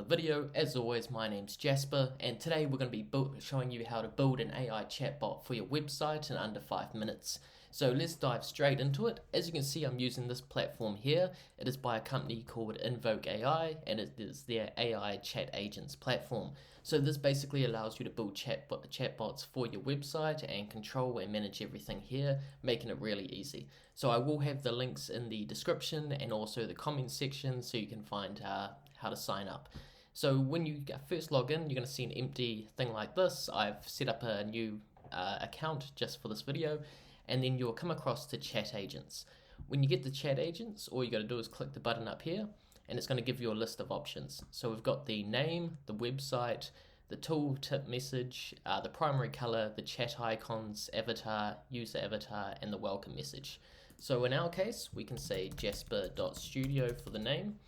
video. As always, my name's Jasper, and today we're going to be showing you how to build an AI chatbot for your website in under 5 minutes. So let's dive straight into it. As you can see, I'm using this platform here. It is by a company called EnvokeAI, and it is their AI chat agents platform. So this basically allows you to build chatbots for your website and control and manage everything here, making it really easy. So I will have the links in the description and also the comments section so you can find how to sign up. So when you first log in, you're going to see an empty thing like this. I've set up a new account just for this video, and then you'll come across to chat agents. When you get the chat agents, all you got to do is click the button up here, and it's going to give you a list of options. So we've got the name, the website, the tooltip message, the primary color, the chat icons, avatar, user avatar, and the welcome message. So in our case, we can say jasper.studio for the name.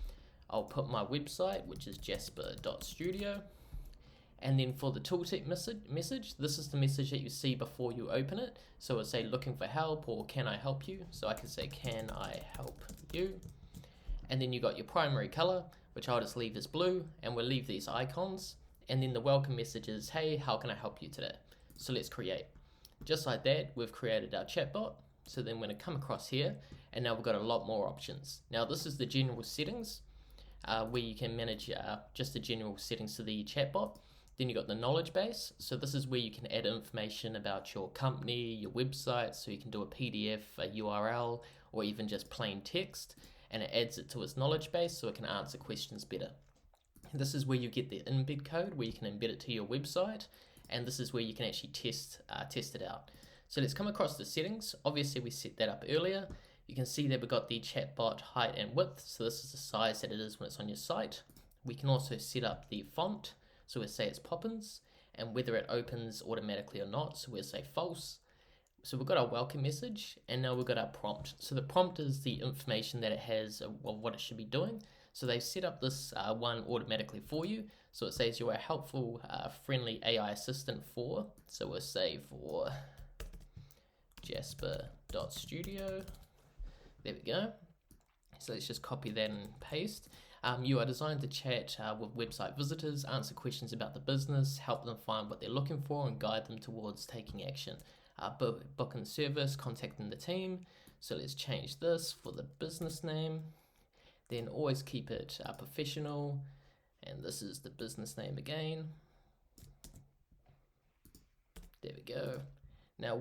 I'll put my website, which is jasper.studio. And then for the tooltip message, this is the message that you see before you open it. So it'll say looking for help or can I help you? So I can say can I help you? And then you got your primary color, which I'll just leave as blue, and we'll leave these icons. And then the welcome message is, hey, how can I help you today? So let's create. Just like that, we've created our chatbot. So then we're going to come across here, and now we've got a lot more options. Now this is the general settings, where you can manage just the general settings to the chatbot. Then you got the knowledge base. So this is where you can add information about your company, your website. So you can do a PDF, a URL, or even just plain text, and it adds it to its knowledge base so it can answer questions better. And this is where you get the embed code, where you can embed it to your website, and this is where you can actually test it out. So let's come across the settings. Obviously we set that up earlier. You can see that we've got the chatbot height and width. So this is the size that it is when it's on your site. We can also set up the font. So we'll say it's Poppins, and whether it opens automatically or not. So we'll say false. So we've got our welcome message, and now we've got our prompt. So the prompt is the information that it has of what it should be doing. So they've set up this one automatically for you. So it says you're a helpful, friendly AI assistant for, so we'll say for jasper.studio. There we go. So let's just copy that and paste. You are designed to chat with website visitors, answer questions about the business, help them find what they're looking for, and guide them towards taking action. Booking service, contacting the team. So let's change this for the business name. Then always keep it professional. And this is the business name again. There we go. Now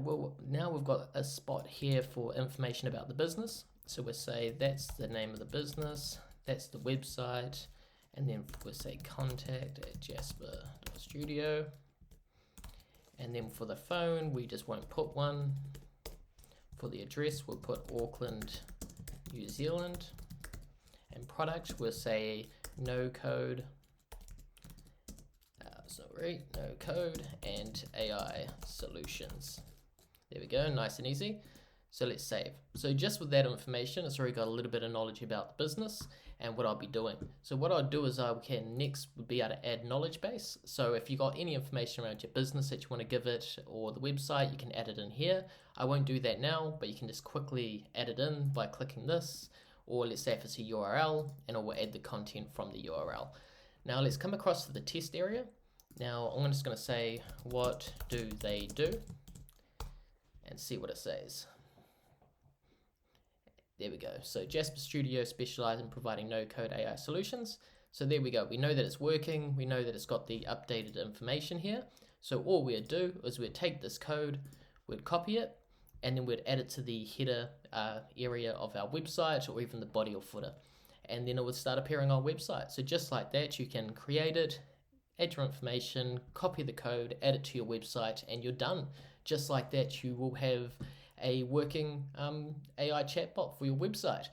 we've got a spot here for information about the business. So we'll say that's the name of the business, that's the website, and then we'll say contact@jasper.studio. And then for the phone, we just won't put one. For the address, we'll put Auckland, New Zealand. And product, we'll say no code, no code, and AI solutions. There we go, nice and easy. So let's save. So just with that information, it's already got a little bit of knowledge about the business and what I'll be doing. So what I'll do is I can next be able to add knowledge base. So if you got any information around your business that you want to give it or the website, you can add it in here. I won't do that now, but you can just quickly add it in by clicking this, or let's say if it's a URL, and it will add the content from the URL. Now let's come across to the test area. Now I'm just going to say, what do they do? And see what it says. There we go. So Jasper Studio specializes in providing no-code AI solutions. So there we go. We know that it's working. We know that it's got the updated information here. So all we'd do is we'd take this code, we'd copy it, and then we'd add it to the header area of our website, or even the body or footer. And then it would start appearing on our website. So just like that, you can create it, add your information, copy the code, add it to your website, and you're done. Just like that, you will have a working AI chatbot for your website.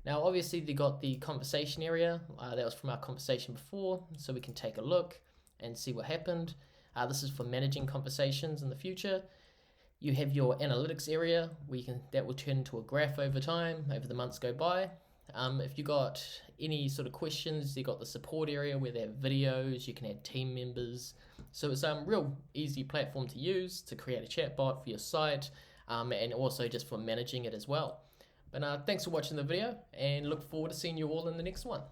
Now, obviously, they got the conversation area. That was from our conversation before, so we can take a look and see what happened. This is for managing conversations in the future. You have your analytics area where that will turn into a graph over time, over the months go by. If you got any sort of questions, you got the support area where they have videos, you can add team members. So it's a real easy platform to use to create a chatbot for your site, and also just for managing it as well. But thanks for watching the video, and look forward to seeing you all in the next one.